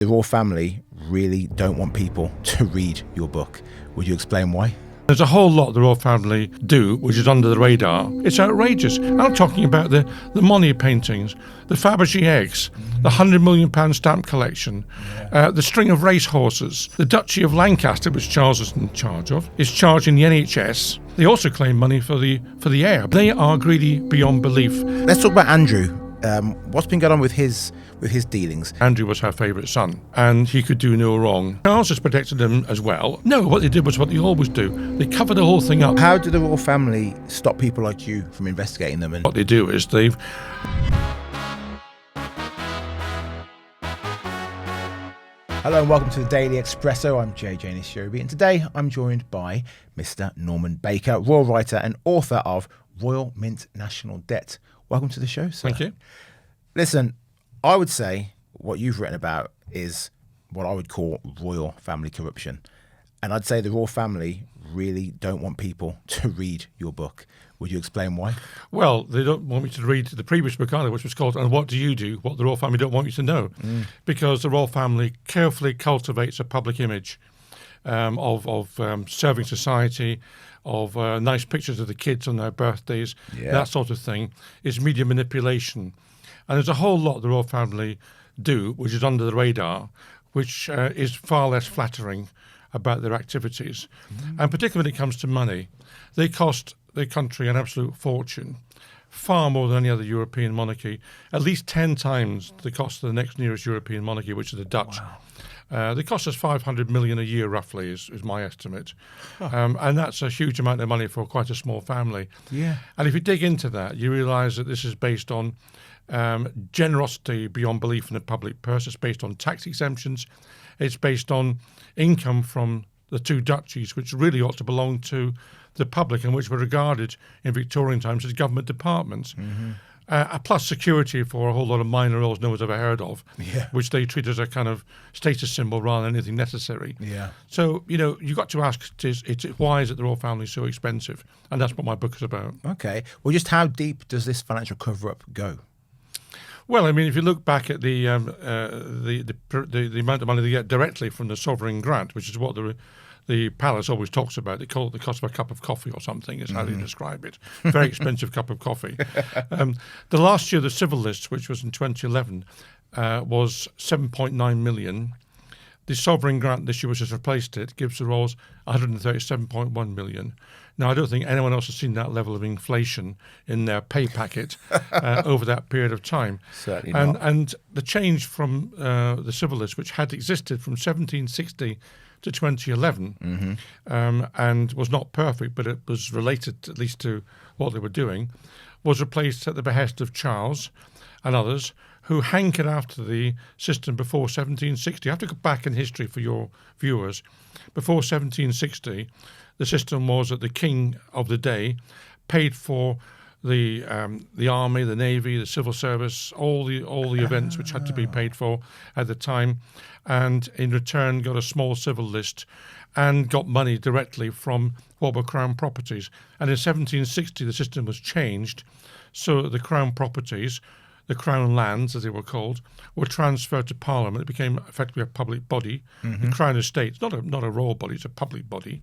The royal family really don't want people to read your book. Would you explain why? There's a whole lot the royal family do, which is under the radar. It's outrageous. I'm talking about the Monet paintings, the Fabergé eggs, the £100 million stamp collection, the string of racehorses, the Duchy of Lancaster, which Charles is in charge of, is charging the NHS. They also claim money for the heir. They are greedy beyond belief. Let's talk about Andrew. What's been going on with his dealings? Andrew was her favourite son, and he could do no wrong. Charles has protected him as well. No, what they did was what they always do. They cover the whole thing up. How do the royal family stop people like you from investigating them? And what they do is they've... Hello and welcome to the Daily Expresso. I'm JJ Anisiobi, and today I'm joined by Mr. Norman Baker, royal writer and author of Royal Mint National Debt. Welcome to the show, sir. Thank you. Listen, I would say what you've written about is what I would call royal family corruption. And I'd say the royal family really don't want people to read your book. Would you explain why? Well, they don't want me to read the previous book either, which was called And What Do You Do? What the royal family don't want you to know. Because the royal family carefully cultivates a public image of serving society, of nice pictures of the kids on their birthdays, that sort of thing, is media manipulation. And there's a whole lot the royal family do, which is under the radar, which is far less flattering about their activities. And particularly when it comes to money, they cost the country an absolute fortune, far more than any other European monarchy, at least 10 times the cost of the next nearest European monarchy, which is the Dutch. Wow. They cost us 500 million a year, roughly, is my estimate. And that's a huge amount of money for quite a small family. Yeah. And if you dig into that, you realise that this is based on generosity beyond belief in the public purse. It's based on tax exemptions. It's based on income from the two duchies, which really ought to belong to the public and which were regarded in Victorian times as government departments. Plus security for a whole lot of minor earls no one's ever heard of, which they treat as a kind of status symbol rather than anything necessary. So, you've got to ask, why is it the royal family so expensive? And that's what my book is about. Okay. Well, just how deep does this financial cover-up go? Well, I mean, if you look back at the amount of money they get directly from the sovereign grant, which is what the palace always talks about. They call it the cost of a cup of coffee or something, is how they describe it. Very expensive cup of coffee. The last year, the civil list, which was in 2011, was 7.9 million. The sovereign grant this year, which has replaced it, gives the royals 137.1 million. Now, I don't think anyone else has seen that level of inflation in their pay packet over that period of time. Certainly not. And the change from the civil list, which had existed from 1760 to 2011, and was not perfect, but it was related at least to what they were doing, was replaced at the behest of Charles and others who hankered after the system before 1760. I have to go back in history for your viewers. Before 1760, the system was that the king of the day paid for the army, the navy, the civil service, all the events which had to be paid for at the time, and in return got a small civil list and got money directly from what were crown properties. And in 1760, the system was changed so that the crown properties, the crown lands, as they were called, were transferred to Parliament. It became effectively a public body. The Crown Estate, not a royal body, it's a public body.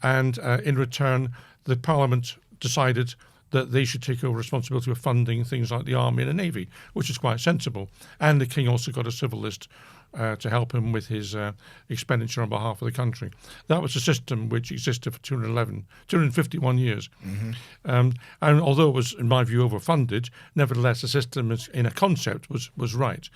And in return, the Parliament decided that they should take over responsibility for funding things like the army and the navy, which is quite sensible. And the king also got a civil list to help him with his expenditure on behalf of the country. That was a system which existed for 251 years. And although it was, in my view, overfunded, nevertheless, the system in a concept was right.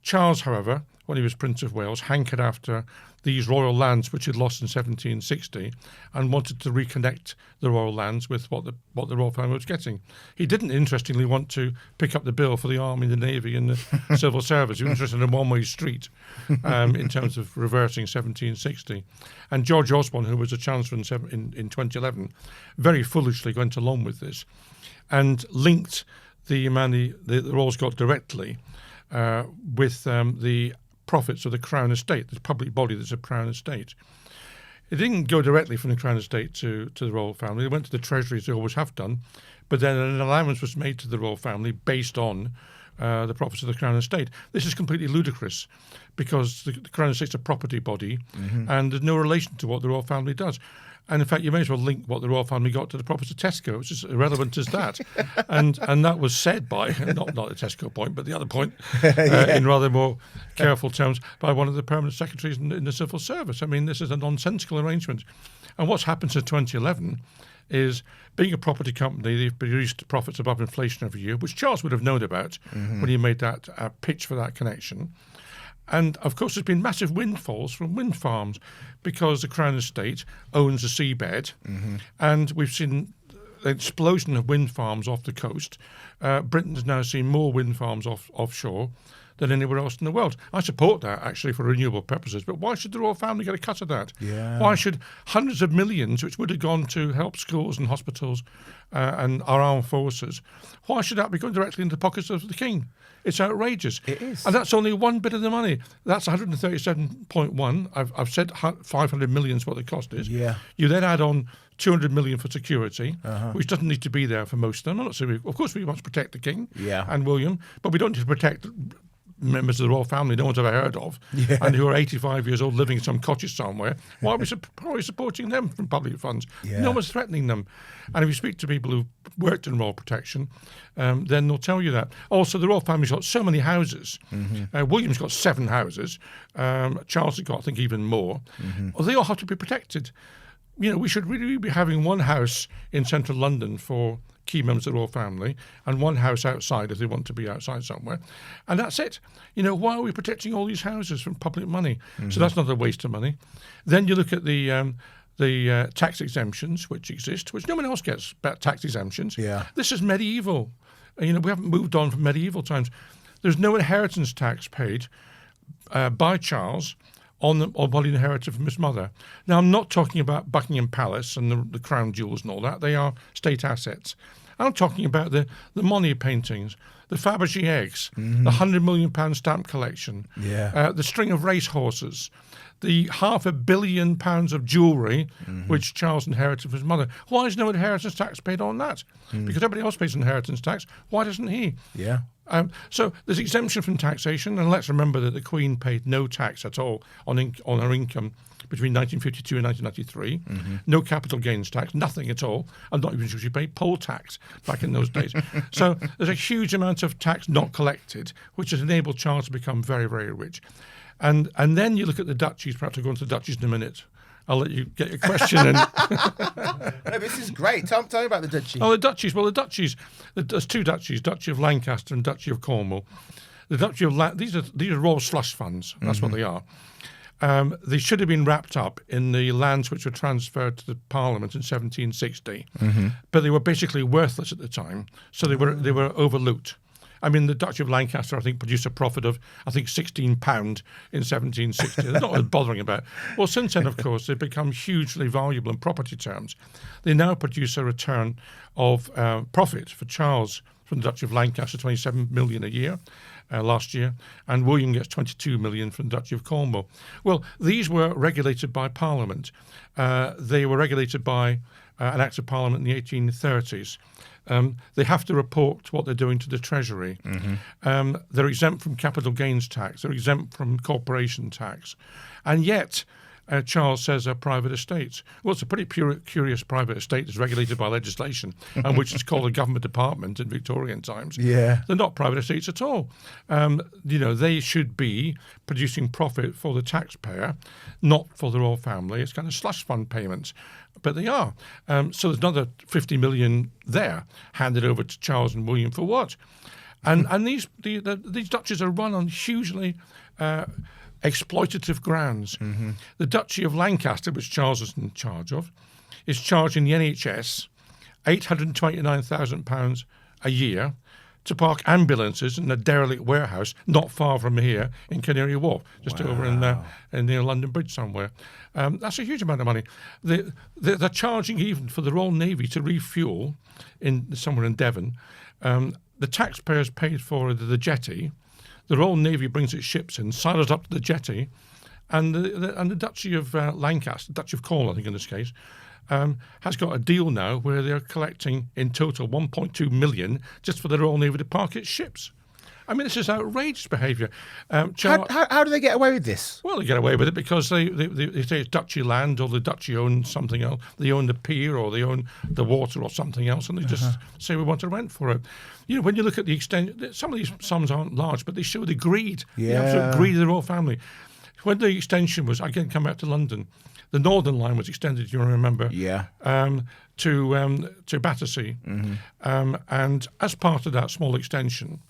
Charles, however, when he was Prince of Wales, hankered after these royal lands which he'd lost in 1760 and wanted to reconnect the royal lands with what the royal family was getting. He didn't, interestingly, want to pick up the bill for the army, the navy and the civil service. He was interested in a one-way street in terms of reversing 1760. And George Osborne, who was a chancellor in 2011, very foolishly went along with this and linked the money the royals got directly with the profits of the Crown Estate, the public body that's a Crown Estate. It didn't go directly from the Crown Estate to the royal family. It went to the Treasury, as they always have done, but then an allowance was made to the royal family based on the profits of the Crown Estate. This is completely ludicrous because the Crown Estate's a property body and there's no relation to what the royal family does. And in fact, you may as well link what the royal family got to the profits of Tesco, which is irrelevant as that. and that was said by, not the Tesco point, but the other point, in rather more careful terms, by one of the permanent secretaries in the civil service. I mean, this is a nonsensical arrangement. And what's happened since 2011 is, being a property company, they've produced profits above inflation every year, which Charles would have known about when he made that pitch for that connection. And, of course, there's been massive windfalls from wind farms because the Crown Estate owns the seabed. And we've seen an explosion of wind farms off the coast. Britain's now seen more wind farms offshore than anywhere else in the world. I support that, actually, for renewable purposes. But why should the royal family get a cut of that? Yeah. Why should hundreds of millions, which would have gone to help schools and hospitals and our armed forces, why should that be going directly into the pockets of the king? It's outrageous. It is. And that's only one bit of the money. That's 137.1. I've said 500 million is what the cost is. Yeah. You then add on 200 million for security, which doesn't need to be there for most of them. I'm not saying, of course, we want to protect the king and William, but we don't need to protect members of the royal family no one's ever heard of, and who are 85 years old living in some cottage somewhere. Why are we probably supporting them from public funds? No one's threatening them. And if you speak to people who've worked in royal protection, then they'll tell you that. Also, the royal family's got so many houses. William's got 7 houses. Charles has got, I think, even more. Well, they all have to be protected. You know, we should really be having one house in central London for key members of the royal family and one house outside if they want to be outside somewhere. And that's it. You know, why are we protecting all these houses from public money? So that's not a waste of money. Then you look at the tax exemptions which exist, which no one else gets, tax exemptions. This is medieval. You know, we haven't moved on from medieval times. There's no inheritance tax paid by Charles on what he inherited from his mother. Now, I'm not talking about Buckingham Palace and the crown jewels and all that. They are state assets. I'm talking about the Monet paintings, the Fabergé eggs, the £100 million stamp collection, the string of racehorses, the £500 million of jewellery which Charles inherited from his mother. Why is no inheritance tax paid on that? Because everybody else pays inheritance tax. Why doesn't he? So there's exemption from taxation, and let's remember that the Queen paid no tax at all on her income between 1952 and 1993. No capital gains tax, nothing at all. I'm not even sure she paid poll tax back in those days. So there's a huge amount of tax not collected, which has enabled Charles to become very, very rich. And then you look at the duchies. Perhaps I'll go into the duchies in a minute. I'll let you get your question. No, this is great. Tell me about the duchy. Oh, the duchies. Well, the duchies. There's 2 duchies: Duchy of Lancaster and Duchy of Cornwall. The Duchy of these are royal slush funds. That's what they are. They should have been wrapped up in the lands which were transferred to the Parliament in 1760, but they were basically worthless at the time, so they were overlooked. I mean, the Duchy of Lancaster, I think, produced a profit of, I think, £16 in 1760. They're not bothering about. Well, since then, of course, they've become hugely valuable in property terms. They now produce a return of profit for Charles from the Duchy of Lancaster, 27 million a year last year, and William gets 22 million from the Duchy of Cornwall. Well, these were regulated by Parliament. They were regulated by an Act of Parliament in the 1830s. They have to report what they're doing to the Treasury. They're exempt from capital gains tax. They're exempt from corporation tax. And yet, Charles says they're private estates. Well, it's a pretty curious private estate that's regulated by legislation and which is called a government department in Victorian times. They're not private estates at all. You know, they should be producing profit for the taxpayer, not for the royal family. It's kind of slush fund payments. But they are. So there's another 50 million there handed over to Charles and William for what? And these duchies are run on hugely exploitative grounds. The Duchy of Lancaster, which Charles is in charge of, is charging the NHS £829,000 a year to park ambulances in a derelict warehouse not far from here in Canary Wharf, just over in near London Bridge somewhere. That's a huge amount of money. They're charging even for the Royal Navy to refuel somewhere in Devon. The taxpayers paid for the jetty. The Royal Navy brings its ships in, silos up to the jetty, and the Duchy of Lancaster, Duchy of Cornwall, I think in this case, has got a deal now where they're collecting in total 1.2 million just for the Royal Navy to park its ships. I mean, this is outrageous behaviour. How do they get away with this? Well, they get away with it because they say it's Duchy land, or the Duchy own something else. They own the pier, or they own the water, or something else, and they just say we want to rent for it. You know, when you look at the extent, some of these sums aren't large, but they show the greed, the absolute greed of the royal family. When the extension was, again, come back to London, the Northern Line was extended, you remember, to Battersea. And as part of that small extension,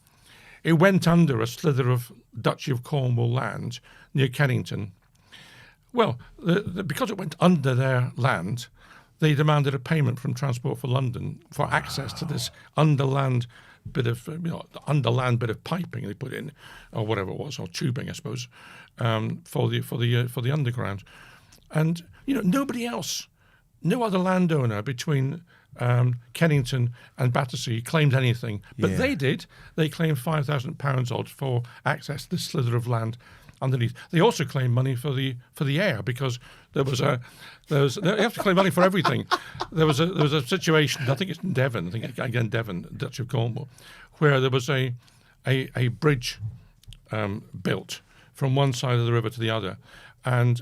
it went under a slither of Duchy of Cornwall land near Kennington. Well, because it went under their land, they demanded a payment from Transport for London for access to this underland bit of piping they put in, or whatever it was, or tubing, I suppose, for the underground. And nobody else, no other landowner between Kennington and Battersea claimed anything, but they did. They claimed £5,000 odd for access to this slither of land underneath. They also claimed money for the air, because they have to claim money for everything. There was a situation, I think it's in Devon, Devon, Duchy of Cornwall, where there was a bridge built from one side of the river to the other, and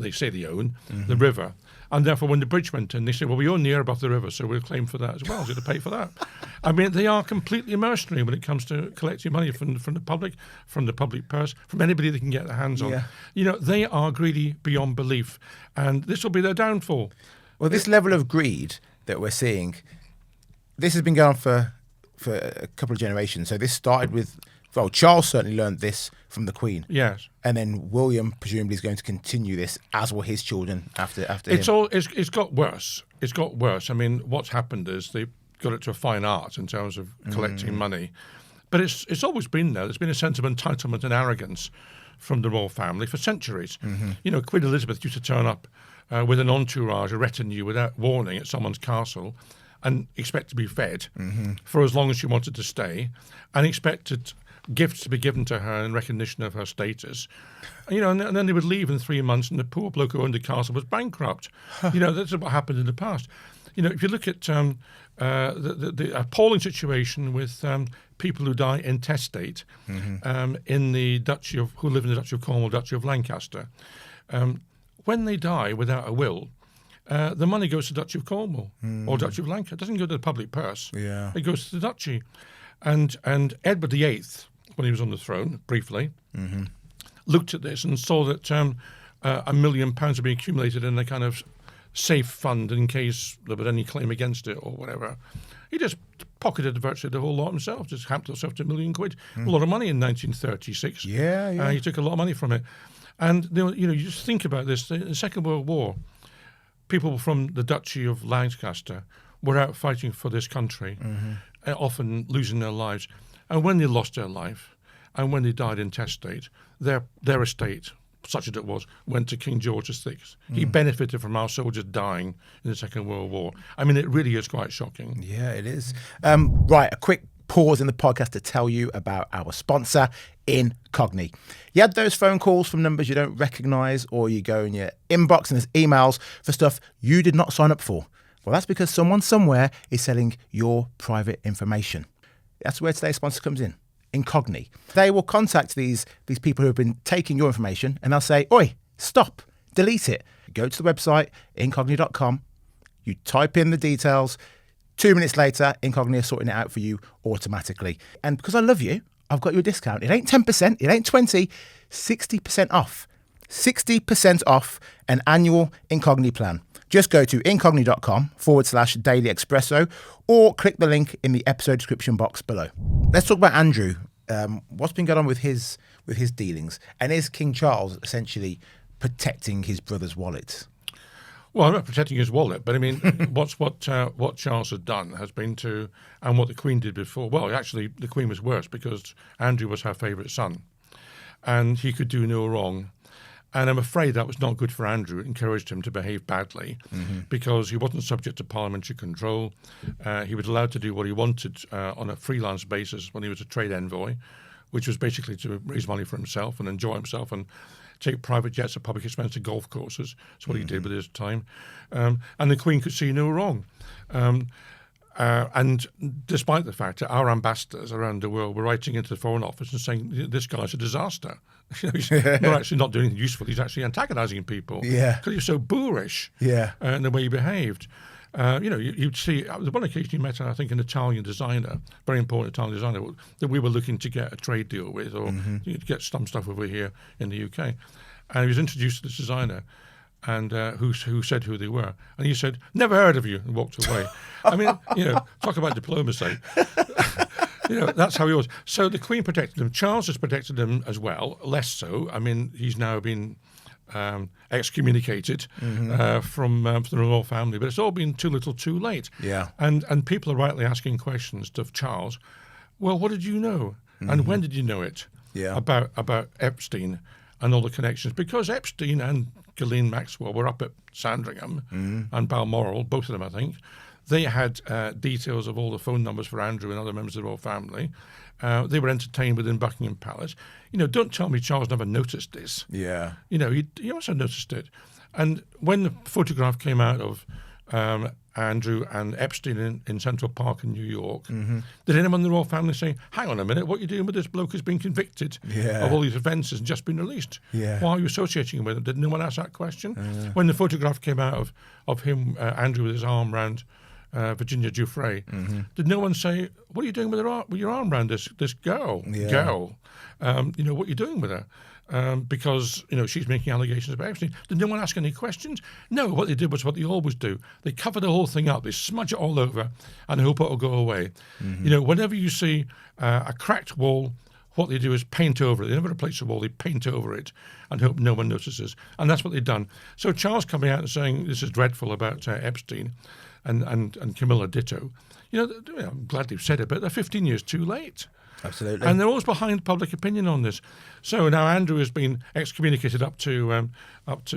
they say they own the river. And therefore, when the bridge went in, they said, well, we own the air above the river, so we'll claim for that as well. So to pay for that. I mean, they are completely mercenary when it comes to collecting money from the public purse, from anybody they can get their hands on. Yeah. They are greedy beyond belief, and this will be their downfall. Well, this level of greed that we're seeing, this has been going on for a couple of generations. So this started with, well, Charles certainly learned this from the Queen. Yes. And then William presumably is going to continue this, as will his children after him. It's got worse. It's got worse. I mean, what's happened is they've got it to a fine art in terms of collecting money. But it's always been there. There's been a sense of entitlement and arrogance from the royal family for centuries. Queen Elizabeth used to turn up with an entourage, a retinue, without warning at someone's castle, and expect to be fed for as long as she wanted to stay, and expected gifts to be given to her in recognition of her status. And then they would leave in 3 months, and the poor bloke who owned the castle was bankrupt. That's what happened in the past. If you look at the appalling situation with people who die intestate in the Duchy of, who live in the Duchy of Cornwall, Duchy of Lancaster, when they die without a will, the money goes to Duchy of Cornwall or Duchy of Lancaster. It doesn't go to the public purse. Yeah. It goes to the Duchy. And Edward VIII, when he was on the throne, briefly, looked at this and saw that £1 million had been accumulated in a kind of safe fund in case there was any claim against it or whatever. He just pocketed virtually the whole lot himself, just hamped himself to £1 million. A lot of money in 1936. Yeah. He took a lot of money from it. And, you just think about this. In the Second World War, people from the Duchy of Lancaster were out fighting for this country, often losing their lives. And when they lost their life, and when they died intestate, their estate, such as it was, went to King George VI. He benefited from our soldiers dying in the Second World War. I mean, it really is quite shocking. Yeah, it is. Right, a quick pause in the podcast to tell you about our sponsor, Incogni. You had those phone calls from numbers you don't recognise, or you go in your inbox and there's emails for stuff you did not sign up for. Well, that's because someone somewhere is selling your private information. That's where today's sponsor comes in, Incogni. They will contact these people who have been taking your information, and they'll say, oi, stop, delete it. Go to the website, incogni.com, you type in the details, 2 minutes later, Incogni are sorting it out for you automatically. And because I love you, I've got you a discount. It ain't 10%, it ain't 20%, 60% off. 60% off an annual Incogni plan. Just go to incogni.com/Daily Expresso or click the link in the episode description box below. Let's talk about Andrew. What's been going on with his dealings? And is King Charles essentially protecting his brother's wallet? Well, I'm not protecting his wallet, but I mean, what Charles has done has been to, and what the Queen did before. Well, actually, the Queen was worse because Andrew was her favourite son, and he could do no wrong. And I'm afraid that was not good for Andrew. It encouraged him to behave badly because he wasn't subject to parliamentary control. He was allowed to do what he wanted on a freelance basis when he was a trade envoy, which was basically to raise money for himself and enjoy himself and take private jets at public expense to golf courses. That's what he did with his time. And the Queen could see no wrong. And despite the fact that our ambassadors around the world were writing into the Foreign Office and saying, this guy's a disaster. He's not actually not doing anything useful. He's actually antagonising people. Yeah. Because he's so boorish in the way he behaved. You'd see, there was one occasion you met, I think, an Italian designer, very important Italian designer, that we were looking to get a trade deal with or to get some stuff over here in the UK. And he was introduced to this designer, and who said who they were. And he said, "Never heard of you," and walked away. I mean, talk about diplomacy. That's how he was. So the Queen protected him. Charles has protected him as well, less so. I mean, he's now been excommunicated from the royal family, but it's all been too little too late. Yeah. And people are rightly asking questions to Charles. Well, what did you know? And when did you know it? Yeah. About Epstein and all the connections? Because Epstein and Ghislaine Maxwell were up at Sandringham and Balmoral, both of them, I think. They had details of all the phone numbers for Andrew and other members of the royal family. They were entertained within Buckingham Palace. Don't tell me Charles never noticed this. Yeah. He also noticed it. And when the photograph came out of Andrew and Epstein in Central Park in New York, did anyone in the royal family say, "Hang on a minute, what are you doing with this bloke who's been convicted of all these offences and just been released? Yeah. Why are you associating him with him?" Did no one ask that question? When the photograph came out of him, Andrew with his arm round Virginia Giuffre, did no one say, "What are you doing with your arm around this girl? Yeah. Girl, what are you doing with her?" Because she's making allegations about Epstein. Did no one ask any questions? No. What they did was what they always do. They cover the whole thing up. They smudge it all over and hope it'll go away. Whenever you see a cracked wall, what they do is paint over it. They never replace the wall. They paint over it and hope no one notices. And that's what they've done. So Charles coming out and saying this is dreadful about Epstein and Camilla ditto. I'm glad they've said it, but they're 15 years too late. Absolutely. And they're always behind public opinion on this. So now Andrew has been excommunicated up to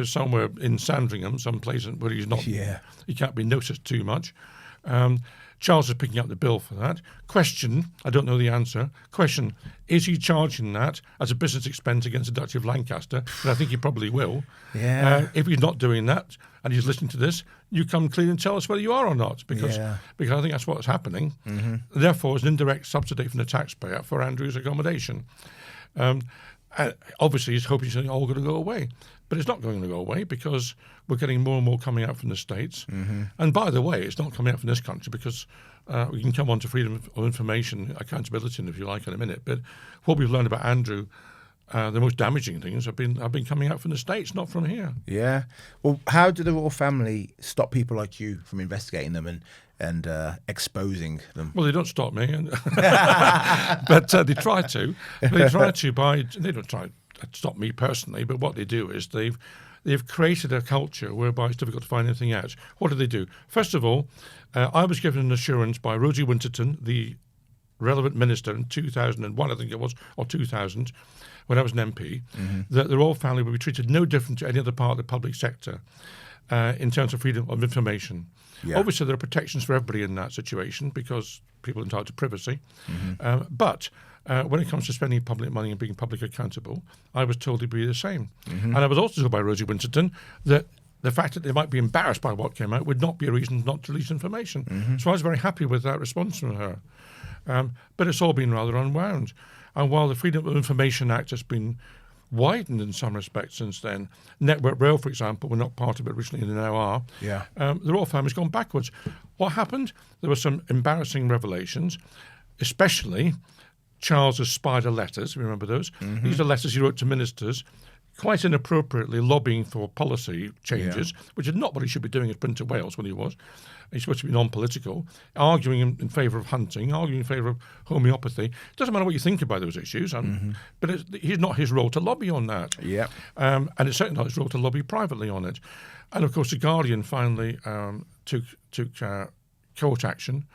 somewhere in Sandringham, some place where he's not. Yeah. He can't be noticed too much. Charles is picking up the bill for that. Question, I don't know the answer. Question, is he charging that as a business expense against the Duchy of Lancaster? But I think he probably will. Yeah. If he's not doing that and he's listening to this, you come clean and tell us whether you are or not, because I think that's what's happening. Therefore, it's an indirect subsidy from the taxpayer for Andrew's accommodation. Obviously, he's hoping it's all going to go away. But it's not going to go away because we're getting more and more coming out from the States. And by the way, it's not coming out from this country because we can come on to freedom of information, accountability, if you like, in a minute. But what we've learned about Andrew, the most damaging things have been coming out from the States, not from here. Yeah. Well, how do the royal family stop people like you from investigating them and exposing them? Well, they don't stop me, but they try to. They try to they don't try to stop me personally, but what they do is they've created a culture whereby it's difficult to find anything out. What do they do? First of all, I was given an assurance by Rosie Winterton, the relevant minister in 2001, I think it was, or 2000, when I was an MP, that the royal family would be treated no different to any other part of the public sector in terms of freedom of information. Yeah. Obviously, there are protections for everybody in that situation because people are entitled to privacy. But when it comes to spending public money and being public accountable, I was told it'd be the same. And I was also told by Rosie Winterton that the fact that they might be embarrassed by what came out would not be a reason not to release information. So I was very happy with that response from her. But it's all been rather unwound. And while the Freedom of Information Act has been widened in some respects since then, Network Rail, for example, were not part of it originally and they now are. Yeah. The royal family's gone backwards. What happened? There were some embarrassing revelations, especially Charles's spider letters. Remember those? These are letters he wrote to ministers, quite inappropriately lobbying for policy changes, which is not what he should be doing as Prince of Wales when he was. He's supposed to be non-political, arguing in favour of hunting, arguing in favour of homeopathy. It doesn't matter what you think about those issues, but it's not his role to lobby on that. Yeah. And it's certainly not his role to lobby privately on it. And of course, The Guardian finally took court action,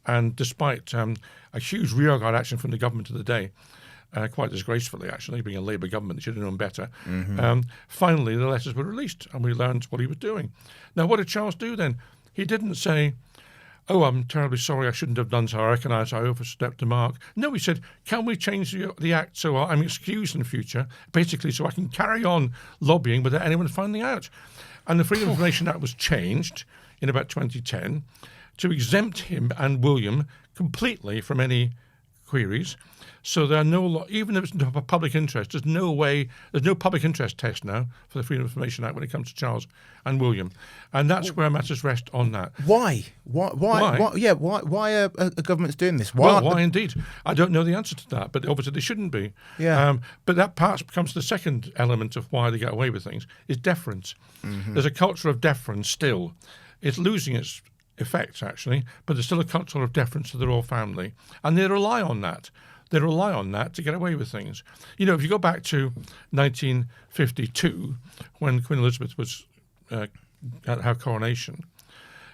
and despite a huge rearguard action from the government of the day, quite disgracefully, actually, being a Labour government, they should have known better. Finally, the letters were released, and we learned what he was doing. Now, what did Charles do then? He didn't say, "Oh, I'm terribly sorry, I shouldn't have done so, I recognise I overstepped the mark." No, he said, "Can we change the act so I'm excused in the future, basically so I can carry on lobbying without anyone finding out?" And the Freedom of Information Act was changed in about 2010. to exempt him and William completely from any queries. So there are even if it's not a public interest, there's no public interest test now for the Freedom of Information Act when it comes to Charles and William, and that's where matters rest on that. Why? Why are governments doing this? Why indeed? I don't know the answer to that, but obviously they shouldn't be. Yeah. But that perhaps becomes the second element of why they get away with things is deference. Mm-hmm. There's a culture of deference still. It's losing its effects actually, but there's still a culture of deference to the royal family, and they rely on that. They rely on that to get away with things. You know, if you go back to 1952, when Queen Elizabeth was at her coronation,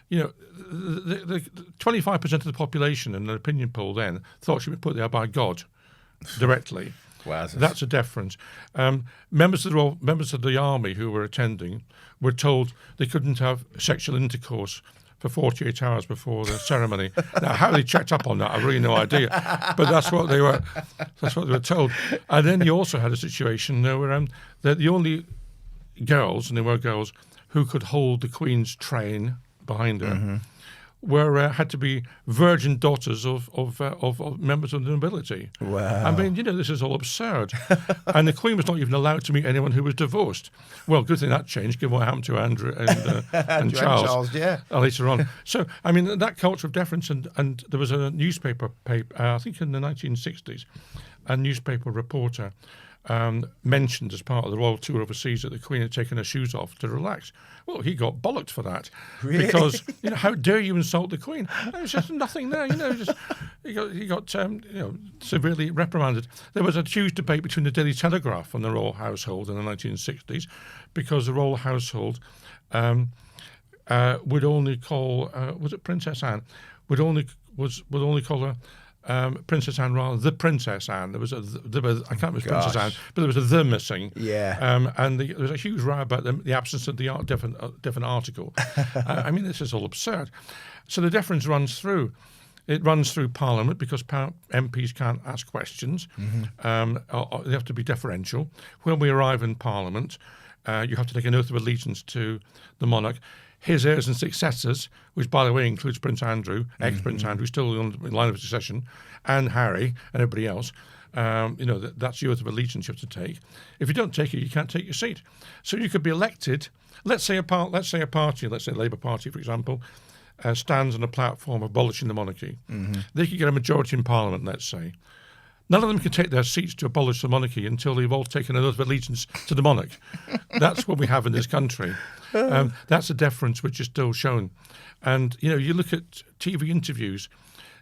you know, the 25% of the population in an opinion poll then thought she was put there by God directly. Wow, that's a deference. Members of the army who were attending were told they couldn't have sexual intercourse for 48 hours before the ceremony. Now, how they checked up on that, I've really no idea. But that's what they were told. And then you also had a situation where that the only girls, and there were girls, who could hold the Queen's train behind her, mm-hmm. Had to be virgin daughters of members of the nobility. Wow. I mean, you know, this is all absurd. And the Queen was not even allowed to meet anyone who was divorced. Well, good thing that changed, given what happened to Andrew and Charles later on. So, I mean, that culture of deference, and there was a newspaper, I think in the 1960s, a newspaper reporter mentioned as part of the royal tour overseas that the Queen had taken her shoes off to relax. Well, he got bollocked for that. Really? Because, you know, how dare you insult the Queen? There's just nothing there, you know. He got severely reprimanded. There was a huge debate between the Daily Telegraph and the royal household in the 1960s, because the royal household would only call was it Princess Anne? Would only call her. Princess Anne rather the Princess Anne. I can't remember Princess Anne, but there was a the missing. Yeah. And there was a huge row about the absence of the different article. I mean, this is all absurd. So the deference runs through. It runs through Parliament because MPs can't ask questions. Mm-hmm. They have to be deferential. When we arrive in Parliament, you have to take an oath of allegiance to the monarch. His heirs and successors, which, by the way, includes Prince Andrew, ex-Prince Andrew, still on the line of succession, and Harry and everybody else. That's the oath of allegiance you have to take. If you don't take it, you can't take your seat. So you could be elected. Let's say a party, let's say Labour Party, for example, stands on a platform of abolishing the monarchy. Mm-hmm. They could get a majority in Parliament, let's say. None of them can take their seats to abolish the monarchy until they've all taken an oath of allegiance to the monarch. That's what we have in this country. That's a deference which is still shown. And, you know, you look at TV interviews,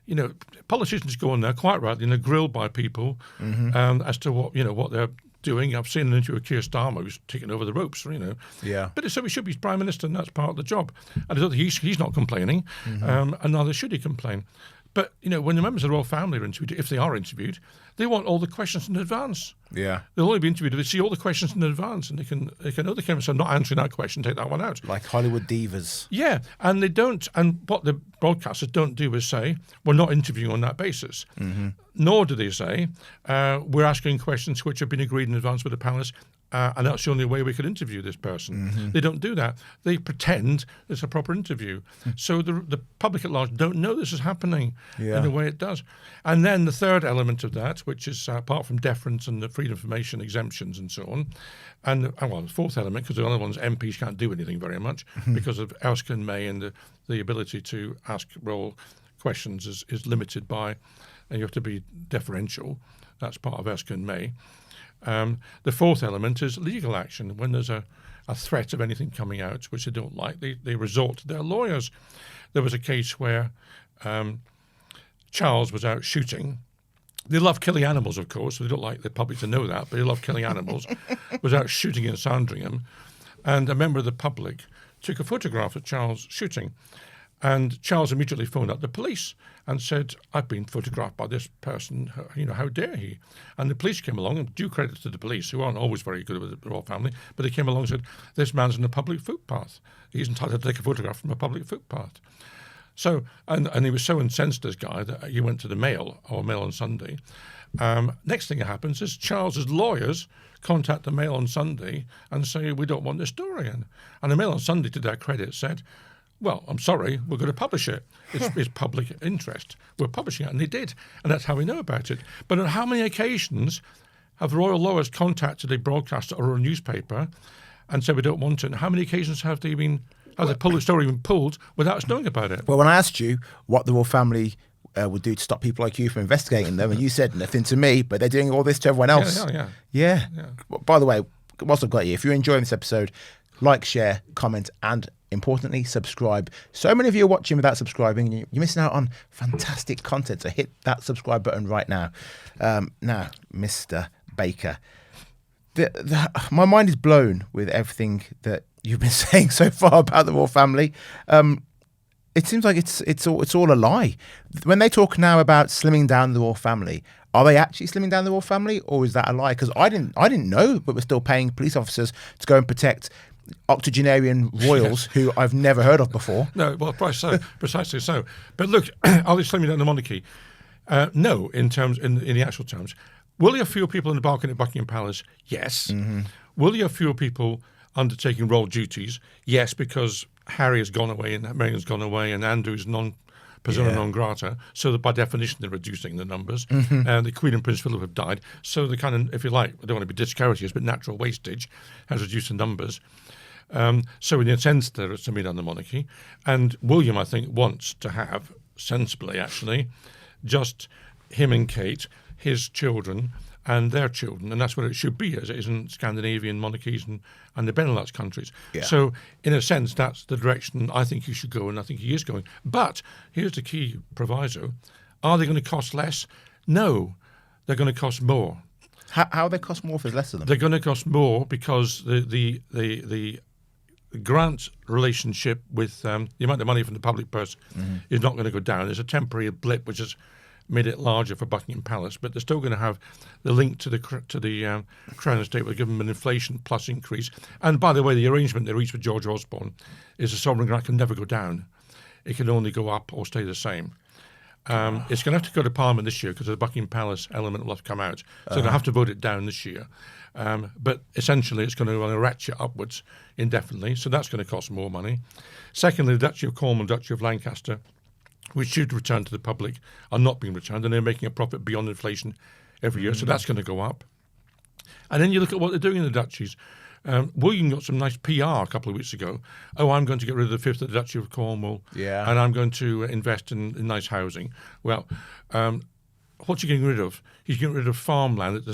you know, politicians go on there quite rightly and are grilled by people as to what they're doing. I've seen an interview with Keir Starmer who's taking over the ropes, you know. Yeah. But so he should be Prime Minister, and that's part of the job. And I don't think he's not complaining, and neither should he complain. But, you know, when the members of the royal family are interviewed, if they are interviewed, they want all the questions in advance. Yeah. They'll only be interviewed if they see all the questions in advance, and they can say, I'm not answering that question, take that one out. Like Hollywood divas. Yeah, and they don't, and what the broadcasters don't do is say, we're not interviewing on that basis. Mm-hmm. Nor do they say, we're asking questions which have been agreed in advance with the palace, and that's the only way we could interview this person. Mm-hmm. They don't do that. They pretend it's a proper interview. So the public at large don't know this is happening in the way it does. And then the third element of that, which is apart from deference and the freedom of information exemptions and so on, and the fourth element, because the other ones, MPs can't do anything very much because of Erskine May, and the ability to ask royal questions is limited by, and you have to be deferential. That's part of Erskine May. The fourth element is legal action. When there's a threat of anything coming out which they don't like, they resort to their lawyers. There was a case where Charles was out shooting. They love killing animals, of course, so they don't like the public to know that, but they love killing animals. Was out shooting in Sandringham, and a member of the public took a photograph of Charles shooting. And Charles immediately phoned up the police and said, I've been photographed by this person, you know, how dare he? And the police came along, and due credit to the police, who aren't always very good with the royal family, but they came along and said, this man's in a public footpath. He's entitled to take a photograph from a public footpath. So, and he was so incensed, this guy, that he went to the Mail on Sunday. Next thing that happens is Charles's lawyers contact the Mail on Sunday and say, we don't want this story in. And the Mail on Sunday, to their credit, said, well, I'm sorry, we're going to publish it. It's public interest. We're publishing it, and they did, and that's how we know about it. But on how many occasions have royal lawyers contacted a broadcaster or a newspaper and said we don't want it? And how many occasions have they pulled the story been pulled without us knowing about it? Well, when I asked you what the royal family would do to stop people like you from investigating them, and you said nothing to me, but they're doing all this to everyone else. Yeah. By the way, whilst I've got you, if you're enjoying this episode, like, share, comment, and importantly, subscribe. So many of you are watching without subscribing, and you're missing out on fantastic content. So hit that subscribe button right now. Now, Mr. Baker, my mind is blown with everything that you've been saying so far about the royal family. It seems like it's all a lie. When they talk now about slimming down the royal family, are they actually slimming down the royal family, or is that a lie? Because I didn't know, but we're still paying police officers to go and protect octogenarian royals who I've never heard of before. No, well, precisely so. But look, are they slimming down the monarchy? No, in the actual terms. Will you have fewer people in the balcony at Buckingham Palace? Yes. Mm-hmm. Will you have fewer people undertaking royal duties? Yes, because Harry has gone away and Meghan's gone away and Andrew's persona non grata, so that by definition they're reducing the numbers. Mm-hmm. And the Queen and Prince Philip have died, so the kind of, if you like, I don't want to be discourteous, but natural wastage has reduced the numbers. So in a sense, there is slimming down the monarchy. And William, I think, wants to have, sensibly actually, just him and Kate, his children, and their children, and that's what it should be, as it is in Scandinavian monarchies and the Benelux countries. Yeah. So, in a sense, that's the direction I think he should go, and I think he is going. But here's the key proviso: are they going to cost less? No, they're going to cost more. How they cost more if there's less of them? They're going to cost more because the grant relationship with the amount of money from the public purse is not going to go down. There's a temporary blip which has made it larger for Buckingham Palace, but they're still going to have the link to the Crown Estate will give them an inflation plus increase. And by the way, the arrangement they reached with George Osborne is the sovereign grant can never go down; it can only go up or stay the same. It's going to have to go to Parliament this year because the Buckingham Palace element will have to come out, so they'll have to vote it down this year. But essentially, it's going to ratchet upwards indefinitely, so that's going to cost more money. Secondly, the Duchy of Cornwall, Duchy of Lancaster, which should return to the public, are not being returned, and they're making a profit beyond inflation every year, so that's going to go up. And then you look at what they're doing in the duchies. William got some nice PR a couple of weeks ago. Oh, I'm going to get rid of the fifth of the Duchy of Cornwall, and I'm going to invest in nice housing. Well, what's he getting rid of? He's getting rid of farmland that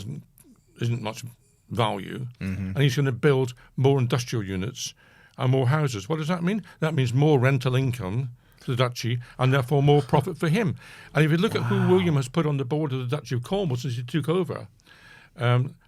isn't much value, and he's going to build more industrial units and more houses. What does that mean? That means more rental income to the duchy, and therefore more profit for him. And if you look at who William has put on the board of the Duchy of Cornwall since he took over,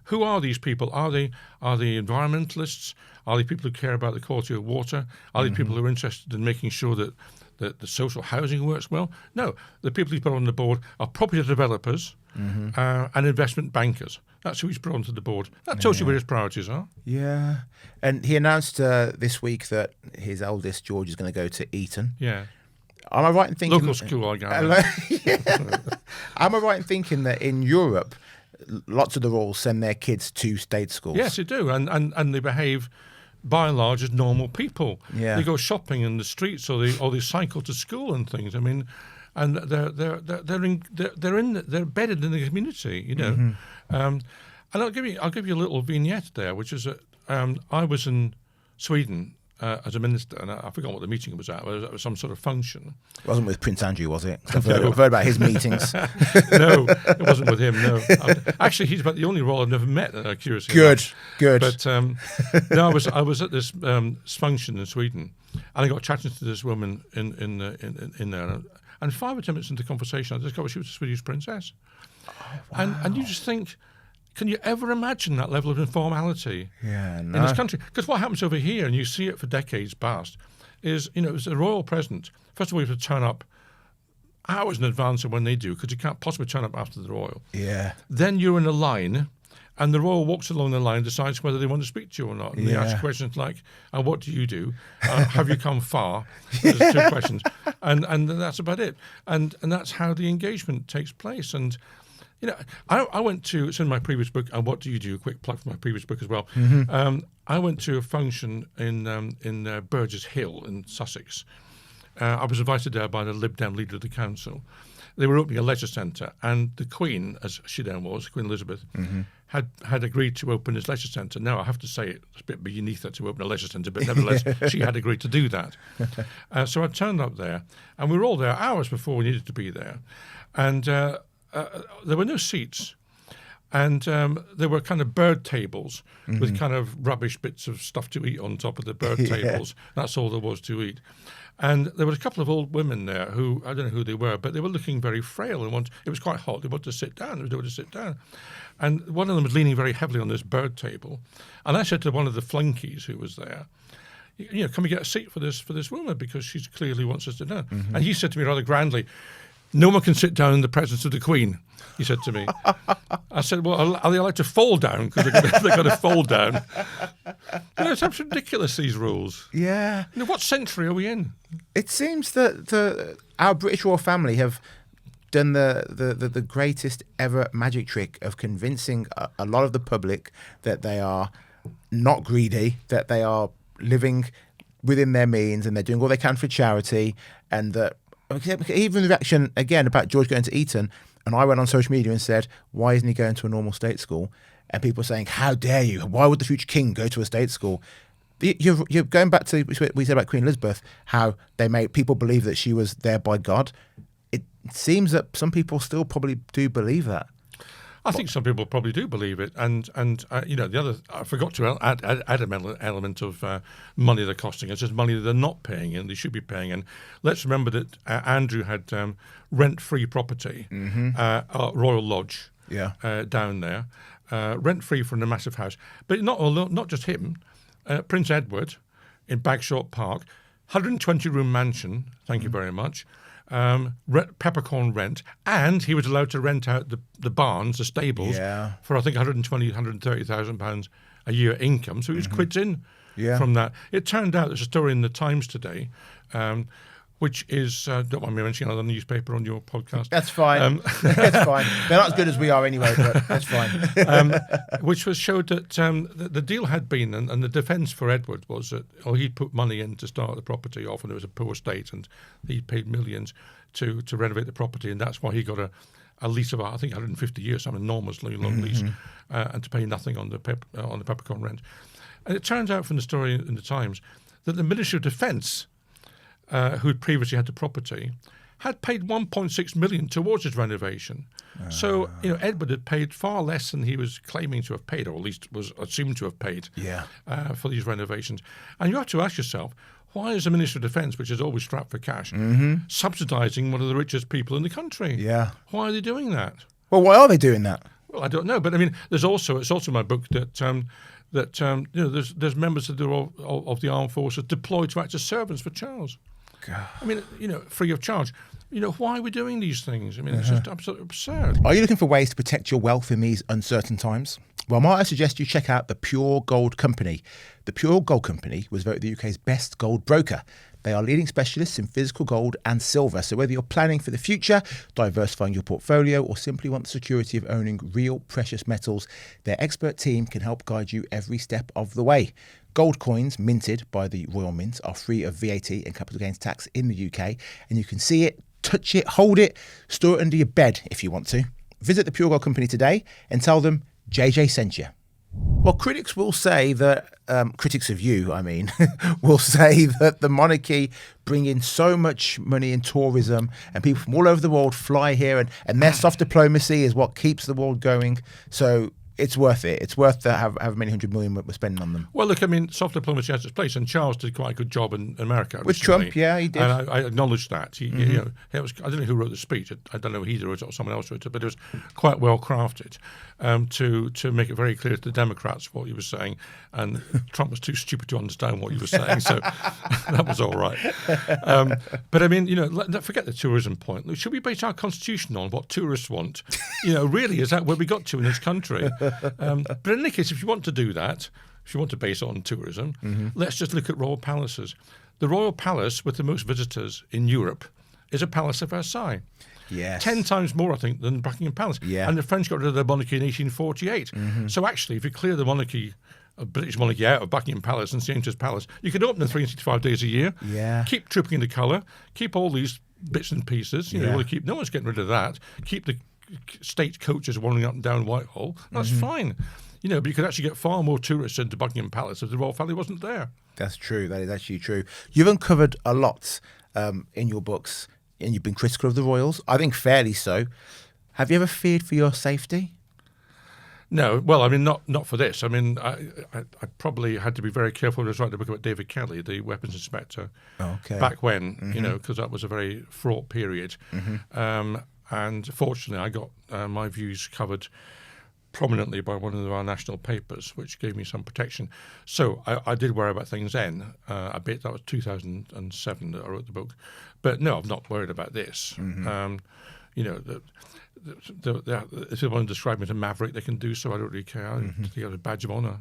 who are these people? Are they environmentalists? Are they people who care about the quality of water? Are they people who are interested in making sure that the social housing works well? No, the people he's put on the board are property developers and investment bankers. That's who he's put onto the board. That tells you where his priorities are. Yeah. And he announced this week that his eldest, George, is going to go to Eton. Yeah. Am I right in thinking... Local school, I gather. Am I right in thinking that in Europe, lots of the royals send their kids to state schools? Yes, they do. And they behave, by and large, as normal people. Yeah. They go shopping in the streets, or they cycle to school and things. I mean, and they're bedded in the community, you know. And I'll give you a little vignette there, which is that I was in Sweden as a minister, and I forgot what the meeting was at. It was some sort of function. It wasn't with Prince Andrew, was it? I've heard about his meetings. No, it wasn't with him, no. Actually, he's about the only royal I've never met, curiously. Good. But no, I was at this function in Sweden, and I got chatting to this woman in there, and 5 or 10 minutes into the conversation, I discovered she was a Swedish princess. Oh, wow. And you just think, can you ever imagine that level of informality in this country? Because what happens over here, and you see it for decades past, is, it's a royal present. First of all, you have to turn up hours in advance of when they do, because you can't possibly turn up after the royal. Yeah. Then you're in a line, and the royal walks along the line, decides whether they want to speak to you or not. And they ask questions like, what do you do? Have you come far? There's 2 questions. And that's about it. And that's how the engagement takes place. And I went to, it's in my previous book, and What Do You Do? A quick plug for my previous book as well. I went to a function in Burgess Hill in Sussex. I was invited there by the Lib Dem leader of the council. They were opening a leisure centre, and the Queen, as she then was, Queen Elizabeth, had agreed to open this leisure centre. Now, I have to say it's a bit beneath her to open a leisure centre, but nevertheless, she had agreed to do that. So I turned up there, and we were all there hours before we needed to be there. And there were no seats. And there were kind of bird tables with kind of rubbish bits of stuff to eat on top of the bird tables. That's all there was to eat. And there was a couple of old women there who, I don't know who they were, but they were looking very frail. And it was quite hot. They wanted to sit down. They wanted to sit down. And one of them was leaning very heavily on this bird table. And I said to one of the flunkies who was there, can we get a seat for this woman? Because she clearly wants us to sit down. And he said to me rather grandly, "No one can sit down in the presence of the Queen," he said to me. I said, "Well, are they allowed to fall down? Because they're going to fall down." It's absolutely ridiculous, these rules. Yeah. What century are we in? It seems that our British royal family have done the greatest ever magic trick of convincing a lot of the public that they are not greedy, that they are living within their means, and they're doing all they can for charity, and that even the reaction again about George going to Eton, and I went on social media and said, "Why isn't he going to a normal state school?" And people were saying, "How dare you? Why would the future king go to a state school?" You're going back to what we said about Queen Elizabeth, how they made people believe that she was there by God. It seems that some people still probably do believe that. I think some people probably do believe it, and the other, I forgot to add an element of money they're costing us, is money they're not paying in, they should be paying in. Let's remember that Andrew had rent-free property, Royal Lodge, down there, rent-free from a massive house. But not just him, Prince Edward in Bagshot Park, 120-room mansion, thank you very much, peppercorn rent, and he was allowed to rent out the barns, the stables, for I think 120,000, 130,000 pounds a year income. So he was quids in from that. It turned out there's a story in the Times today, which is don't mind me mentioning another newspaper on your podcast. That's fine. That's fine. They're not as good as we are anyway, but that's fine. Which showed that the deal had been, and the defence for Edward was that he'd put money in to start the property off, and it was a poor state, and he paid millions to renovate the property, and that's why he got a lease of I think 150 years, some enormously long lease, and to pay nothing on the peppercorn rent. And it turns out from the story in the Times that the Ministry of Defence, who had previously had the property, had paid 1.6 million towards his renovation. So Edward had paid far less than he was claiming to have paid, or at least was assumed to have paid for these renovations. And you have to ask yourself, why is the Ministry of Defence, which is always strapped for cash, subsidising one of the richest people in the country? Yeah. Why are they doing that? Well, why are they doing that? Well, I don't know. But I mean, it's also in my book that there's members of the armed forces deployed to act as servants for Charles. God. I mean, free of charge. Why are we doing these things? I mean, it's just absolutely absurd. Are you looking for ways to protect your wealth in these uncertain times? Well, might I suggest you check out the Pure Gold Company. The Pure Gold Company was voted the UK's best gold broker. They are leading specialists in physical gold and silver. So whether you're planning for the future, diversifying your portfolio, or simply want the security of owning real precious metals, their expert team can help guide you every step of the way. Gold coins minted by the Royal Mint are free of VAT and capital gains tax in the UK, and you can see it, touch it, hold it, store it under your bed if you want to. Visit the Pure Gold Company today and tell them JJ sent you. Well, critics will say that, critics of you, I mean, will say that the monarchy bring in so much money in tourism, and people from all over the world fly here, and their soft diplomacy is what keeps the world going. So it's worth it. It's worth however many 100 million we're spending on them. Well, look, I mean, soft diplomacy has its place, and Charles did quite a good job in America with recently. Trump. Yeah, he did. And I acknowledge that. It was, I don't know who wrote the speech. I don't know either, or someone else wrote it, but it was quite well crafted to make it very clear to the Democrats what he was saying, and Trump was too stupid to understand what he was saying, so that was all right. But I mean, forget the tourism point. Should we base our constitution on what tourists want? Really, is that where we got to in this country? But in any case, if you want to do that, if you want to base it on tourism, let's just look at royal palaces. The royal palace with the most visitors in Europe is a palace of Versailles. Yes. 10 times more, I think, than Buckingham Palace. Yeah. And the French got rid of their monarchy in 1848. So actually, if you clear the monarchy, British monarchy out of Buckingham Palace and St James's Palace, you could open them 365 days a year, keep trooping into colour, keep all these bits and pieces. You know, no one's getting rid of that. Keep the state coaches wandering up and down Whitehall. That's fine. You know, but you could actually get far more tourists into Buckingham Palace if the royal family wasn't there. That's true. That is actually true. You've uncovered a lot in your books, and you've been critical of the royals. I think fairly so. Have you ever feared for your safety? No, well, I mean, not for this. I mean, I probably had to be very careful when I was writing a book about David Kelly, the weapons inspector, back when, you know, because that was a very fraught period. And fortunately, I got my views covered prominently by one of our national papers, which gave me some protection. So I did worry about things then a bit. That was 2007 that I wrote the book. But no, I'm not worried about this. You know, if they want to describe me as a maverick, they can do so. I don't really care. I think I have a badge of honour.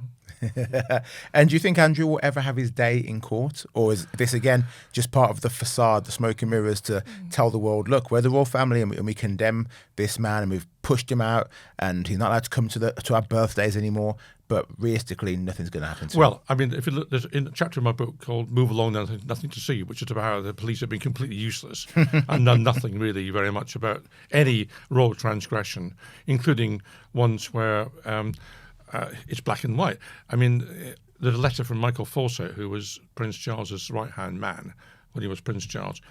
And do you think Andrew will ever have his day in court? Or is this, again, just part of the facade, the smoke and mirrors to tell the world, look, we're the royal family and we condemn this man and we've pushed him out and he's not allowed to come to our birthdays anymore. But realistically, nothing's going to happen to him. Well, I mean, if you look, there's in a chapter in my book called Move Along, Nothing to See, which is about how the police have been completely useless and done nothing really very much about any royal transgression, including ones where it's black and white. I mean, there's a letter from Michael Fawcett, who was Prince Charles's right-hand man when he was Prince Charles,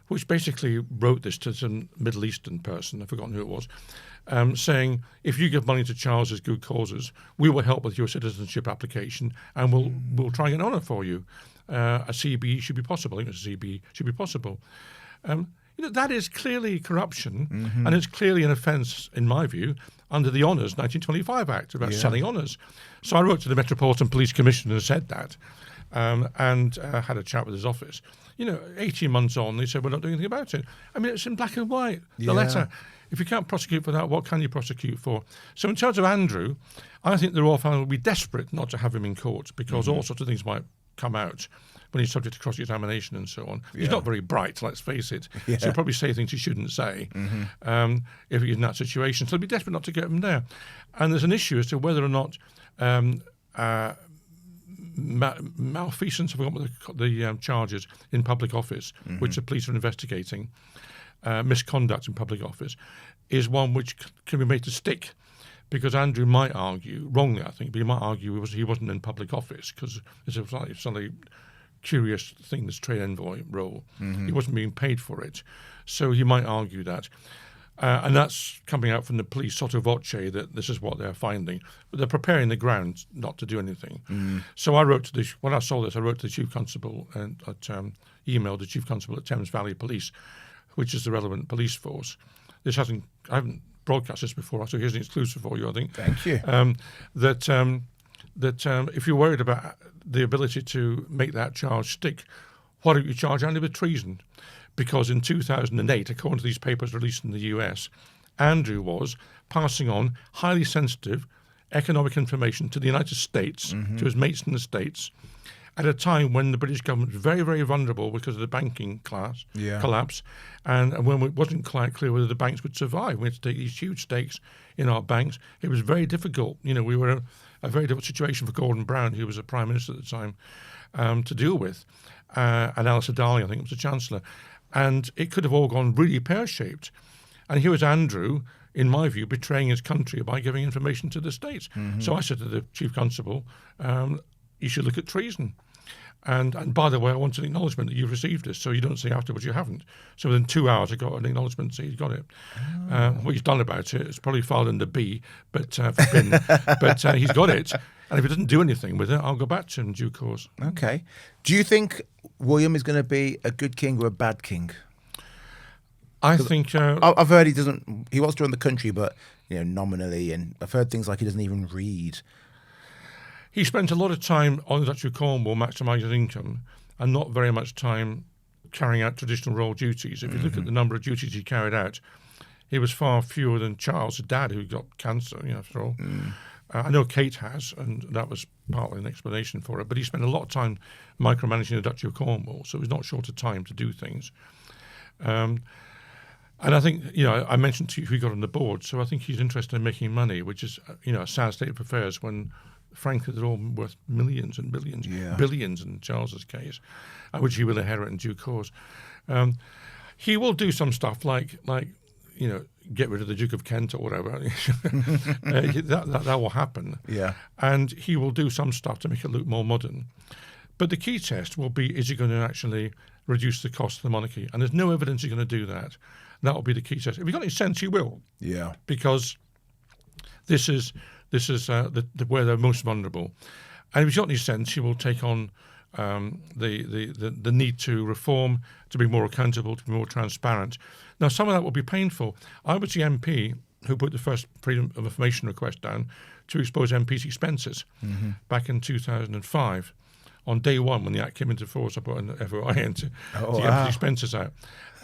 which basically wrote this to some Middle Eastern person, I've forgotten who it was, saying, if you give money to Charles's good causes, we will help with your citizenship application and we'll try and get an honour for you. A CBE should be possible. I think a CBE should be possible. You know, that is clearly corruption, and it's clearly an offence, in my view, under the Honours 1925 Act about selling honours. So I wrote to the Metropolitan Police Commissioner and said that, and had a chat with his office. You know, 18 months on, they said, we're not doing anything about it. I mean, it's in black and white, the letter. If you can't prosecute for that, what can you prosecute for? So in terms of Andrew, I think the royal family will be desperate not to have him in court because all sorts of things might come out when he's subject to cross-examination and so on. He's not very bright, let's face it. So he'll probably say things he shouldn't say if he's in that situation. So they'll be desperate not to get him there. And there's an issue as to whether or not malfeasance, I forgot what the charges, in public office, which the police are investigating, misconduct in public office, is one which can be made to stick. Because Andrew might argue, wrongly I think, but he might argue he wasn't in public office because it's a slightly curious thing, this trade envoy role. He wasn't being paid for it. So he might argue that. And that's coming out from the police sotto voce that this is what they're finding. But they're preparing the ground not to do anything. So I wrote to when I saw this, I wrote to the Chief Constable and emailed the Chief Constable at Thames Valley Police, which is the relevant police force. I haven't broadcast this before, so here's an exclusive for you, I think. Thank you. That if you're worried about the ability to make that charge stick, why don't you charge Andy with treason? Because in 2008, according to these papers released in the US, Andrew was passing on highly sensitive economic information to the United States, to his mates in the States, at a time when the British government was very, very vulnerable because of the banking collapse, and when it wasn't quite clear whether the banks would survive. We had to take these huge stakes in our banks. It was very difficult. You know, we were in a very difficult situation for Gordon Brown, who was the Prime Minister at the time, to deal with, and Alistair Darling, I think, was the Chancellor. And it could have all gone really pear-shaped. And here was Andrew, in my view, betraying his country by giving information to the States. So I said to the Chief Constable, you should look at treason. And by the way, I want an acknowledgement that you've received this, so you don't say afterwards you haven't. So within 2 hours, I got an acknowledgement saying he's got it. What he's done about it, it's probably filed under B, but for bin, but he's got it. And if he doesn't do anything with it, I'll go back to him in due course. Okay. Do you think William is going to be a good king or a bad king? I think I've heard he wants to run the country, but nominally, and I've heard things like he doesn't even read. He spent a lot of time on the Duchy of Cornwall maximising income and not very much time carrying out traditional royal duties. If you look at the number of duties he carried out, it was far fewer than Charles' dad, who got cancer, after all. I know Kate has, and that was partly an explanation for it, but he spent a lot of time micromanaging the Duchy of Cornwall, so he was not short of time to do things. And I think, I mentioned to you who he got on the board, so I think he's interested in making money, which is, a sad state of affairs when, frankly, they're all worth millions and billions, billions in Charles's case, which he will inherit in due course. He will do some stuff like get rid of the Duke of Kent or whatever. That will happen. Yeah. And he will do some stuff to make it look more modern. But the key test will be, is he going to actually reduce the cost of the monarchy? And there's no evidence he's going to do that. That will be the key test. If he's got any sense, he will. Yeah. Because this is where they're most vulnerable. And if he's got any sense, he will take on the need to reform, to be more accountable, to be more transparent. Now, some of that will be painful. I was the MP who put the first Freedom of Information request down to expose MPs' expenses back in 2005. On day one, when the Act came into force, I put an FOI in to get the expenses out.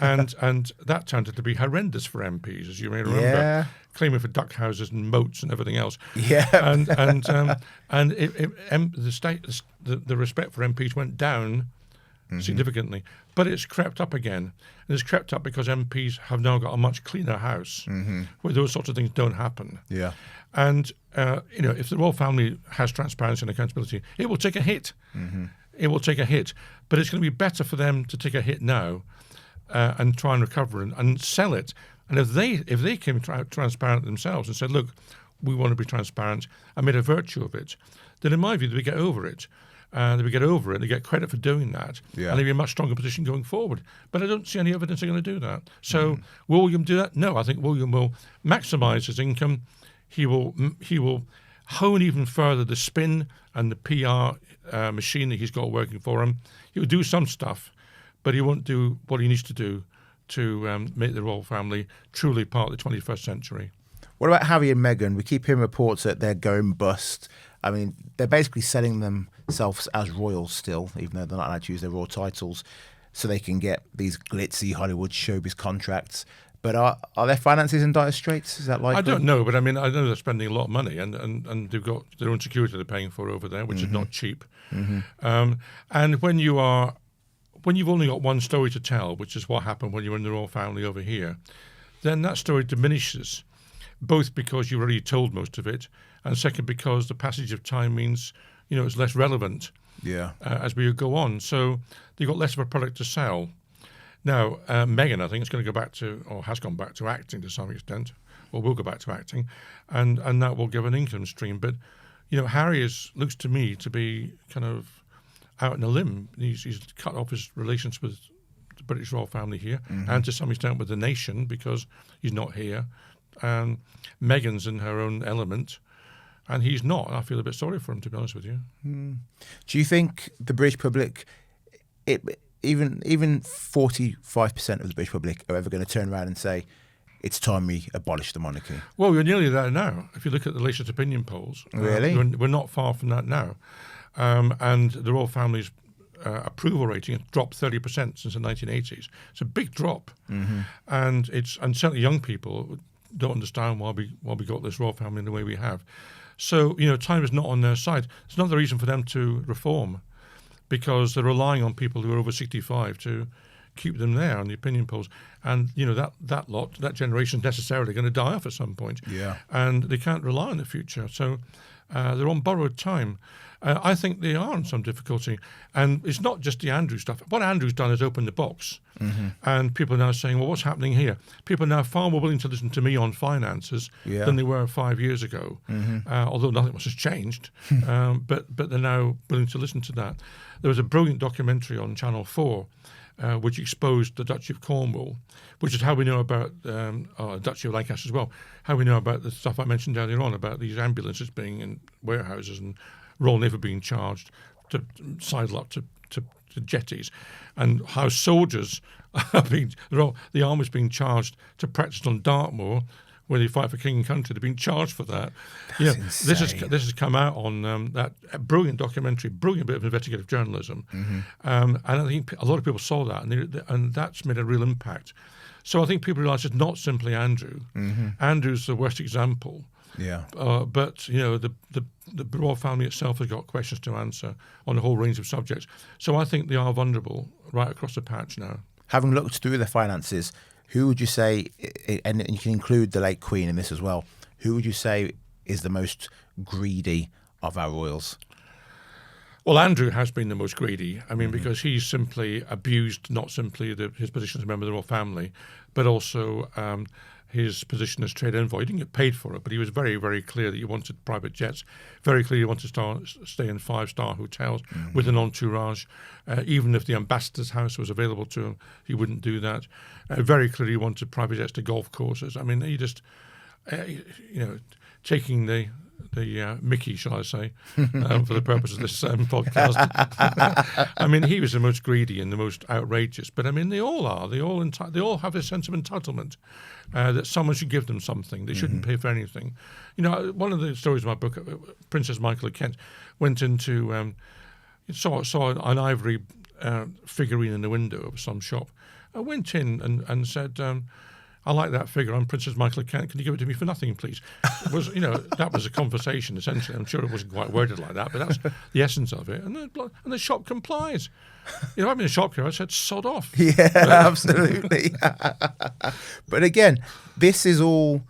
And that turned out to be horrendous for MPs, as you may remember. Yeah. Claiming for duck houses and moats and everything else. Yeah. The respect for MPs went down significantly. But it's crept up again. And it's crept up because MPs have now got a much cleaner house where those sorts of things don't happen. Yeah. And, if the royal family has transparency and accountability, it will take a hit. It will take a hit. But it's going to be better for them to take a hit now and try and recover and sell it. And if they came out transparent themselves and said, look, we want to be transparent and made a virtue of it, then in my view, they would get over it. They get credit for doing that, and they'll be in a much stronger position going forward. But I don't see any evidence they're going to do that. So will William do that? No, I think William will maximise his income. He will hone even further the spin and the PR machine that he's got working for him. He'll do some stuff, but he won't do what he needs to do to make the royal family truly part of the 21st century. What about Harry and Meghan? We keep hearing reports that they're going bust. I mean, they're basically selling themselves as royals still, even though they're not allowed to use their royal titles, so they can get these glitzy Hollywood showbiz contracts. But are their finances in dire straits? Is that likely? I don't know, but I mean, I know they're spending a lot of money, and they've got their own security they're paying for over there, which is not cheap. And when you've only got one story to tell, which is what happened when you were in the royal family over here, then that story diminishes, both because you've already told most of it, and second, because the passage of time means, it's less relevant as we go on. So they've got less of a product to sell. Now, Meghan, I think, is going to go back to, or has gone back to acting to some extent, or will go back to acting, and that will give an income stream. But, Harry looks to me to be kind of out on a limb. He's cut off his relations with the British royal family here, and to some extent with the nation, because he's not here. Meghan's in her own element, and he's not. I feel a bit sorry for him, to be honest with you. Do you think the British public, even 45% of the British public, are ever going to turn around and say, it's time we abolish the monarchy? Well, we're nearly there now. If you look at the latest opinion polls. Really? We're not far from that now. And the royal family's approval rating has dropped 30% since the 1980s. It's a big drop. And certainly young people don't understand why we got this royal family in the way we have. So, time is not on their side. It's not the reason for them to reform, because they're relying on people who are over 65 to keep them there on the opinion polls. And, that generation is necessarily going to die off at some point. Yeah. And they can't rely on the future. So they're on borrowed time. I think they are in some difficulty. And it's not just the Andrew stuff. What Andrew's done is open the box. And people are now saying, well, what's happening here? People are now far more willing to listen to me on finances than they were 5 years ago, although nothing much has changed. But they're now willing to listen to that. There was a brilliant documentary on Channel 4 which exposed the Duchy of Cornwall, which is how we know about Duchy of Lancaster as well, how we know about the stuff I mentioned earlier on about these ambulances being in warehouses and Royal Navy being charged to sidle up to jetties, and how soldiers are the army's being charged to practice on Dartmoor, where they fight for king and country. They're being charged for that. That's insane. This has come out on that brilliant documentary, brilliant bit of investigative journalism, and I think a lot of people saw that, and that's made a real impact. So I think people realise it's not simply Andrew. Andrew's the worst example. Yeah. But the royal family itself has got questions to answer on a whole range of subjects. So I think they are vulnerable right across the patch now. Having looked through their finances, who would you say, and you can include the late Queen in this as well, who would you say is the most greedy of our royals? Well, Andrew has been the most greedy. I mean, because he's simply abused not simply his position as a member of the royal family, but also his position as trade envoy. He didn't get paid for it, but he was very, very clear that he wanted private jets, very clear he wanted to stay in 5-star hotels with an entourage. Even if the ambassador's house was available to him, he wouldn't do that. Very clearly he wanted private jets to golf courses. I mean, he just, taking the Mickey, shall I say, for the purpose of this podcast. I mean, he was the most greedy and the most outrageous. But I mean, they all are. They all have this sense of entitlement that someone should give them something. They shouldn't pay for anything. One of the stories in my book, Princess Michael of Kent went into saw an ivory figurine in the window of some shop. I went in and said, I like that figure. I'm Princess Michael of Kent. Can you give it to me for nothing, please? It was, that was a conversation, essentially. I'm sure it wasn't quite worded like that, but that's the essence of it. And the shop complies. I'm in a shop here. I said, sod off. Yeah, absolutely. But again, this is all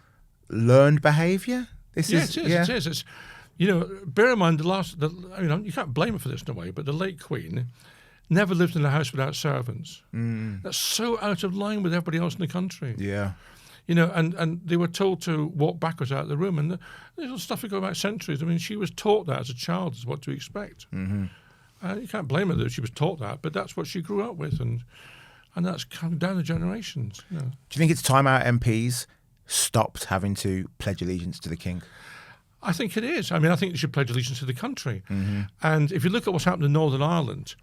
learned behaviour. It is. It's, bear in mind you can't blame her for this in a way, but the late Queen never lived in a house without servants. That's so out of line with everybody else in the country. Yeah. And they were told to walk backwards out of the room. And there's stuff that go back centuries. I mean, she was taught that as a child is what to expect. You can't blame her that she was taught that, but that's what she grew up with. And that's come down the generations. Do you think it's time our MPs stopped having to pledge allegiance to the king? I think it is. I mean, I think they should pledge allegiance to the country. And if you look at what's happened in Northern Ireland,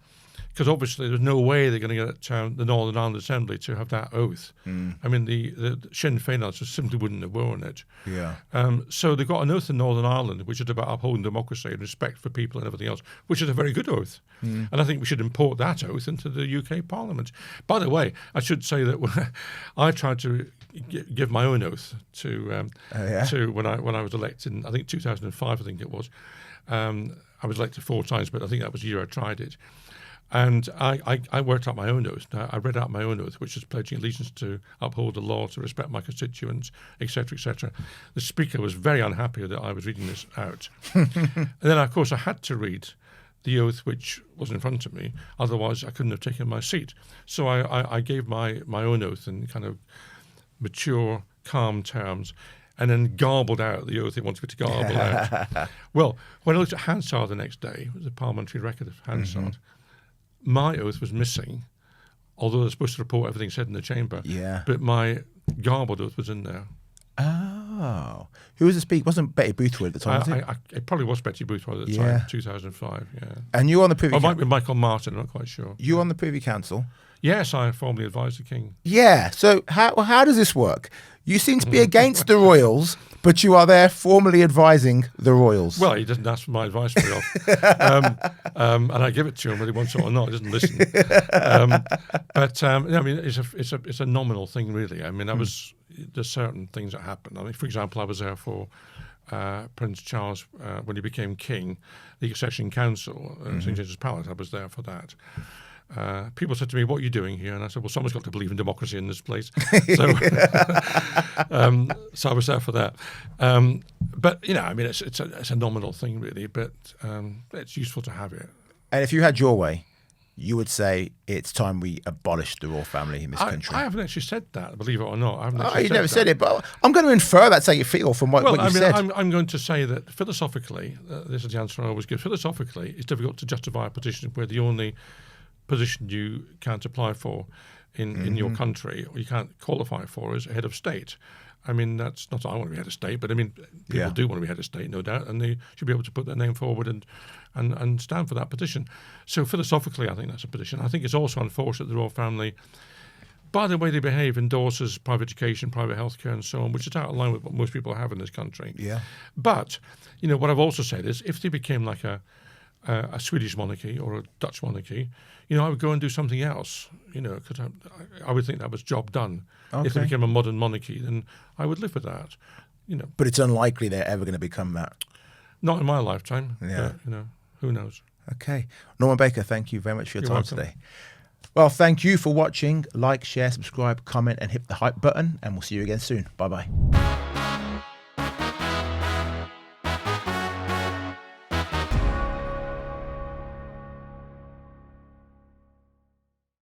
because obviously there's no way they're going to get the Northern Ireland Assembly to have that oath. I mean, the Sinn Féinites just simply wouldn't have worn it. Yeah. So they've got an oath in Northern Ireland, which is about upholding democracy and respect for people and everything else, which is a very good oath. And I think we should import that oath into the UK Parliament. By the way, I should say that I tried to give my own oath to when I was elected in, I think 2005, I think it was. I was elected 4 times, but I think that was the year I tried it. And I worked out my own oath. I read out my own oath, which is pledging allegiance to uphold the law, to respect my constituents, etc., etc. The Speaker was very unhappy that I was reading this out. And then, of course, I had to read the oath which was in front of me. Otherwise, I couldn't have taken my seat. So I gave my own oath in kind of mature, calm terms, and then garbled out the oath he wanted me to garble out. Well, when I looked at Hansard the next day, it was a parliamentary record of Hansard, my oath was missing, although they're supposed to report everything said in the chamber. Yeah. But my garbled oath was in there. Oh. Who was the speaker? Wasn't Betty Boothwood at the time, was it? It probably was Betty Boothwood at the time, 2005, yeah. And you were on the Privy Council? It might be Michael Martin, I'm not quite sure. You were on the Privy Council? Yes, I formally advised the King. Yeah. So how does this work? You seem to be against the royals, but you are there formally advising the royals. Well, he doesn't ask for my advice very often. And I give it to him whether he wants it or not. He doesn't listen. I mean, it's a nominal thing, really. I mean, there's certain things that happen. I mean, for example, I was there for Prince Charles when he became king, the Succession Council, St. James's Palace. I was there for that. People said to me, "What are you doing here?" And I said, "Well, someone's got to believe in democracy in this place." So, so I was there for that. But I mean, it's a nominal thing, really. But it's useful to have it. And if you had your way, you would say it's time we abolish the royal family in this country. I haven't actually said that, believe it or not. I haven't you never said it, but I'm going to infer that's how you feel from what you said. I'm going to say that philosophically, this is the answer I always give. Philosophically, it's difficult to justify a position where the only position you can't apply for in your country, or you can't qualify for, as head of state. I mean, that's not that I want to be head of state, but I mean, people do want to be head of state, no doubt, and they should be able to put their name forward and stand for that position. So philosophically, I think that's a position. I think it's also unfortunate the royal family, by the way they behave, endorses private education, private healthcare, and so on, which is out of line with what most people have in this country. Yeah. But what I've also said is, if they became like a Swedish monarchy or a Dutch monarchy, I would go and do something else, because I would think that was job done. Okay. If they became a modern monarchy, then I would live with that, But it's unlikely they're ever going to become that. Not in my lifetime. Yeah. But, who knows? Okay. Norman Baker, thank you very much for your time today. Well, thank you for watching. Like, share, subscribe, comment, and hit the hype button. And we'll see you again soon. Bye-bye.